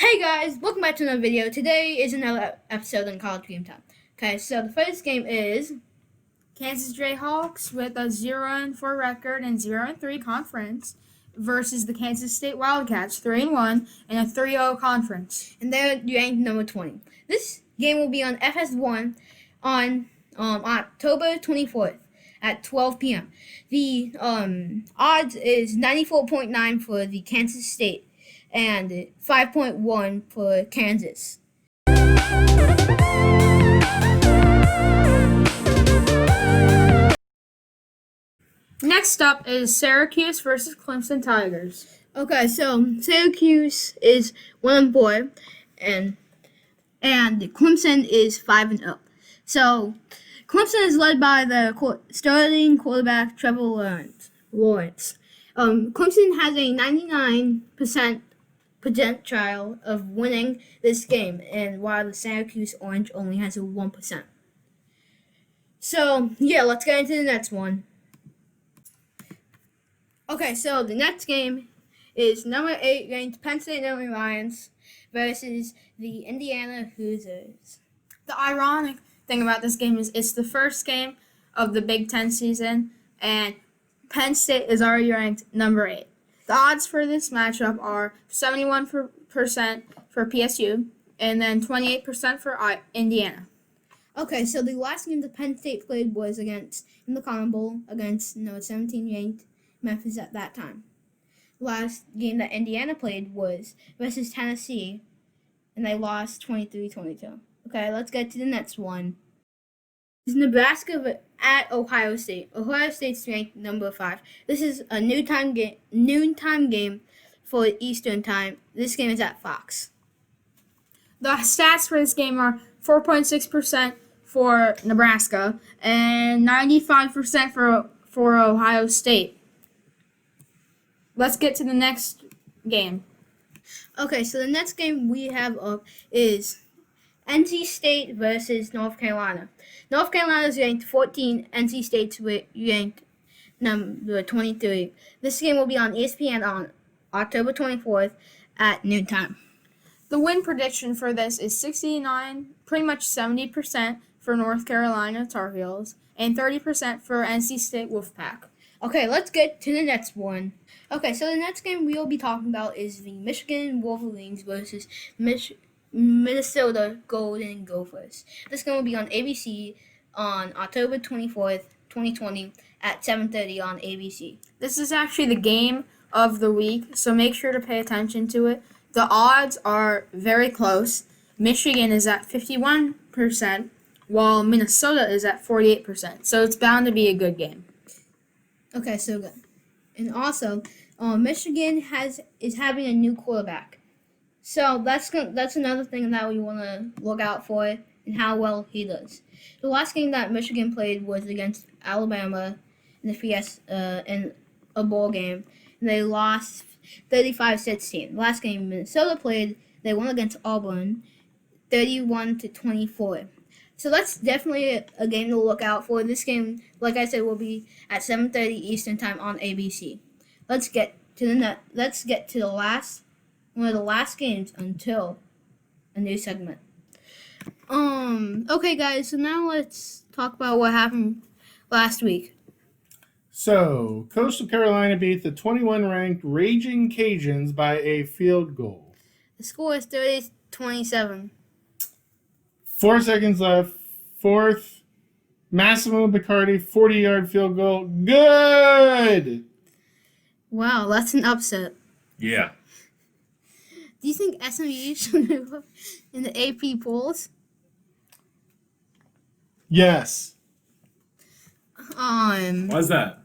Hey guys, welcome back to another video. Today is another episode on College Game Time. Okay, so the first game is Kansas Jayhawks with a 0-4 record and 0-3 conference versus the Kansas State Wildcats 3-1 and a 3-0 conference. and they're ranked number 20. This game will be on FS1 on October 24th at 12 p.m. The odds is 94.9 for the Kansas State and 5.1 for Kansas. Next up is Syracuse versus Clemson Tigers. Okay, so Syracuse is 1-4, and Clemson is 5-0. So Clemson is led by the starting quarterback Trevor Lawrence. Clemson has a 99% potential of winning this game, and while the Syracuse Orange only has a 1%. So yeah, let's get into the next one. Okay, so the next game is number 8 ranked Penn State Nittany Lions versus the Indiana Hoosiers. The ironic thing about this game is it's the first game of the Big Ten season, and Penn State is already ranked number 8. The odds for this matchup are 71% for PSU and then 28% for Indiana. Okay, so the last game that Penn State played was in the Cotton Bowl against 17 ranked Memphis at that time. The last game that Indiana played was versus Tennessee, and they lost 23-22. Okay, let's get to the next one. It's Nebraska at Ohio State. Ohio State's ranked number 5. This is a noontime game for Eastern time. This game is at Fox. The stats for this game are 4.6% for Nebraska and 95% for Ohio State. Let's get to the next game. Okay, so the next game we have up is NC State versus North Carolina. North Carolina is ranked 14. NC State's ranked number 23. This game will be on ESPN on October 24th at noontime. The win prediction for this is 69, pretty much 70% for North Carolina Tar Heels and 30% for NC State Wolfpack. Okay, let's get to the next one. Okay, so the next game we will be talking about is the Michigan Wolverines versus Minnesota Golden Gophers. This game will be on ABC on October 24th, 2020 at 7:30 on ABC. This is actually the game of the week, so make sure to pay attention to it. The odds are very close. Michigan is at 51%, while Minnesota is at 48%. So it's bound to be a good game. Okay, so good. And also, Michigan is having a new quarterback. So that's another thing that we want to look out for and how well he does. The last game that Michigan played was against Alabama in in a bowl game, and they lost 35-16. The last game Minnesota played, they won against Auburn 31-24. So that's definitely a game to look out for. This game, like I said, will be at 7:30 Eastern time on ABC. Let's get to the last one of the last games until a new segment. Okay guys, so now let's talk about what happened last week. So, Coastal Carolina beat the 21-ranked Raging Cajuns by a field goal. The score is 30-27. 4 seconds left. Fourth, Massimo Picardi, 40-yard field goal. Good! Wow, that's an upset. Yeah. Do you think SMU should move up in the AP polls? Yes. Why's that?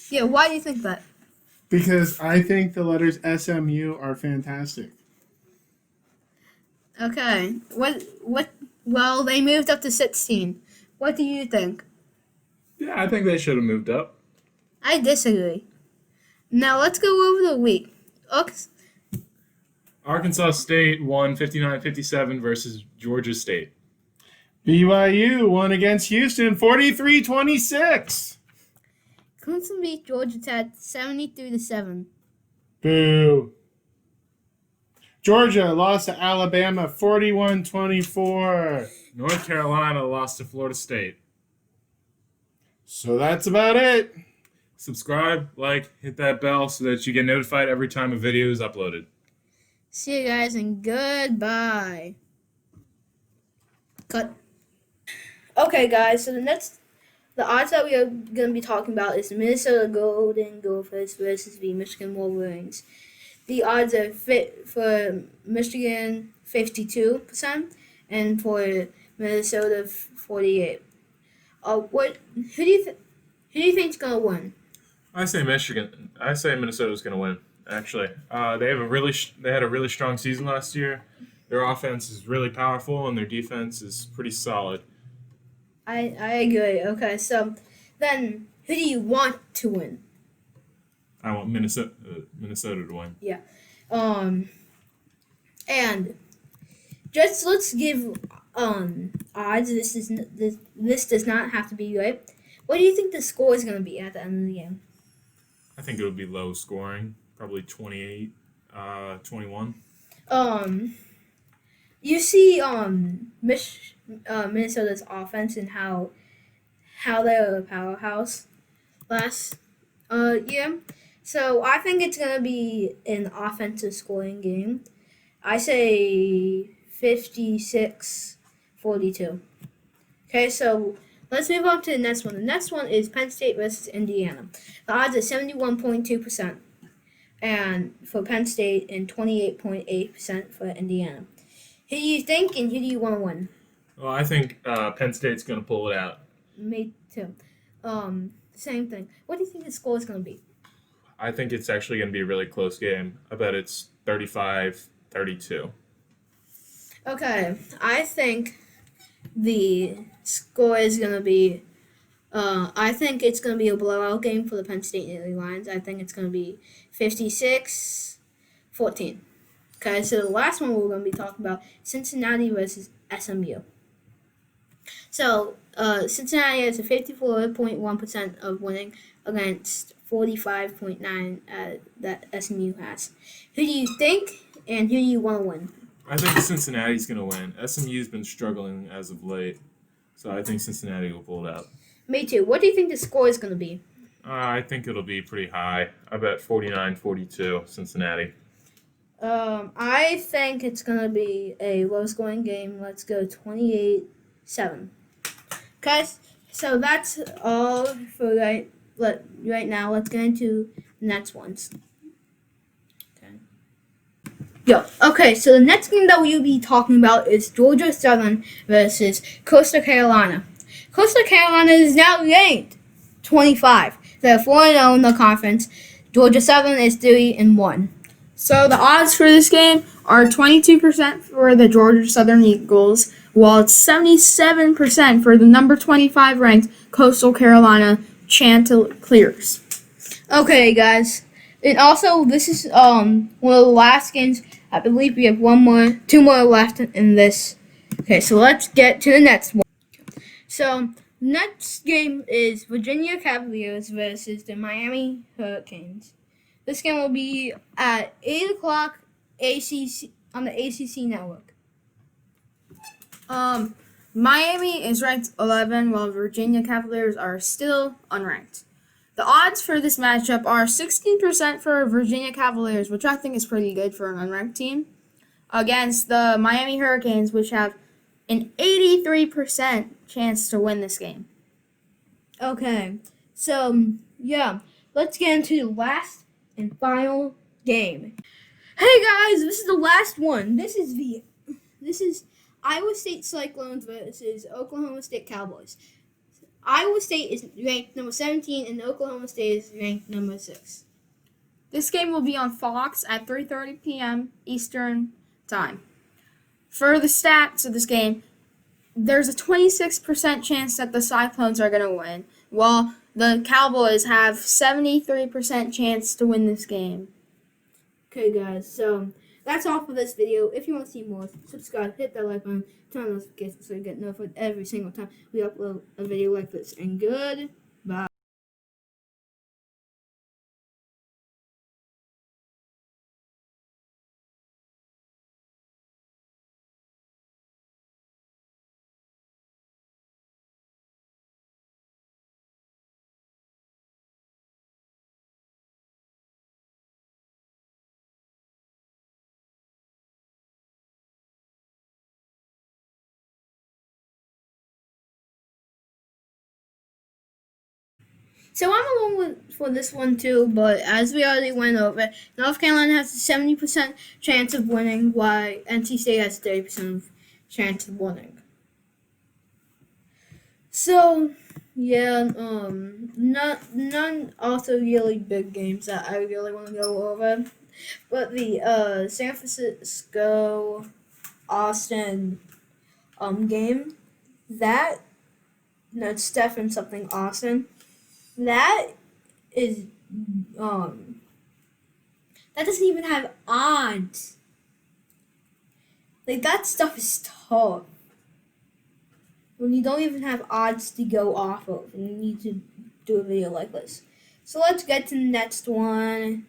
Yeah, why do you think that? Because I think the letters SMU are fantastic. Okay. What well, they moved up to 16. What do you think? Yeah, I think they should have moved up. I disagree. Now let's go over the week. Okay. Arkansas State won 59-57 versus Georgia State. BYU won against Houston 43-26. Clemson beat Georgia Tech 73-7. Boo. Georgia lost to Alabama 41-24. North Carolina lost to Florida State. So that's about it. Subscribe, like, hit that bell so that you get notified every time a video is uploaded. See you guys and goodbye. Cut. Okay, guys. So the odds that we are gonna be talking about is Minnesota Golden Gophers versus the Michigan Wolverines. The odds are fit for Michigan 52% and for Minnesota 48. Who do you think's gonna win? I say Michigan. I say Minnesota's going to win. Actually, they had a really strong season last year. Their offense is really powerful and their defense is pretty solid. I agree. Okay, so then who do you want to win? I want Minnesota to win. And just let's give odds. This does not have to be right. What do you think the score is going to be at the end of the game? I think it would be low scoring, probably 28, 21. You see Minnesota's offense and how they're a powerhouse last year. So I think it's gonna be an offensive scoring game. I say 56-42. Okay, so let's move on to the next one. The next one is Penn State versus Indiana. The odds are 71.2% and for Penn State and 28.8% for Indiana. Who do you think and who do you want to win? Well, I think Penn State's going to pull it out. Me too. Same thing. What do you think the score is going to be? I think it's actually going to be a really close game. I bet it's 35-32. Okay, I think the score is going to be I think it's going to be a blowout game for the Penn State Nittany Lions. I think it's going to be 56-14. Okay, so the last one we're going to be talking about, Cincinnati versus SMU. So, Cincinnati has a 54.1% of winning against 45.9% that SMU has. Who do you think and who do you want to win? I think Cincinnati's going to win. SMU's been struggling as of late, so I think Cincinnati will pull it out. Me too. What do you think the score is going to be? I think it'll be pretty high. I bet 49-42 Cincinnati. I think it's going to be a low-scoring game. Let's go 28-7. Okay, so that's all for right now. Let's get into the next ones. Okay, so the next game that we'll be talking about is Georgia Southern versus Coastal Carolina. Coastal Carolina is now ranked 25. They're 4-0 in the conference. Georgia Southern is 3-1. So the odds for this game are 22% for the Georgia Southern Eagles, while it's 77% for the number 25 ranked Coastal Carolina Chanticleers. Okay, guys. And also, this is one of the last games. I believe we have two more left in this. Okay, so let's get to the next one. So, next game is Virginia Cavaliers versus the Miami Hurricanes. This game will be at 8 o'clock ACC on the ACC network. Miami is ranked 11, while Virginia Cavaliers are still unranked. The odds for this matchup are 16% for Virginia Cavaliers, which I think is pretty good for an unranked team, against the Miami Hurricanes, which have an 83% chance to win this game. Okay, so yeah, let's get into the last and final game. Hey guys, this is the last one. This is Iowa State Cyclones versus Oklahoma State Cowboys. Iowa State is ranked number 17 and Oklahoma State is ranked number 6. This game will be on Fox at 3:30 p.m. Eastern Time. For the stats of this game, there's a 26% chance that the Cyclones are going to win, while the Cowboys have 73% chance to win this game. Okay, guys, so that's all for this video. If you want to see more, subscribe, hit that like button, turn on notifications so you get notified every single time we upload a video like this. And goodbye. So I'm along for this one too, but as we already went over, North Carolina has a 70% chance of winning, while NC State has 30% of chance of winning. So yeah, none also really big games that I really want to go over, but the San Francisco Austin game it's Stephen something Austin. That is that doesn't even have odds. Like that stuff is tough. When you don't even have odds to go off of and you need to do a video like this. So let's get to the next one.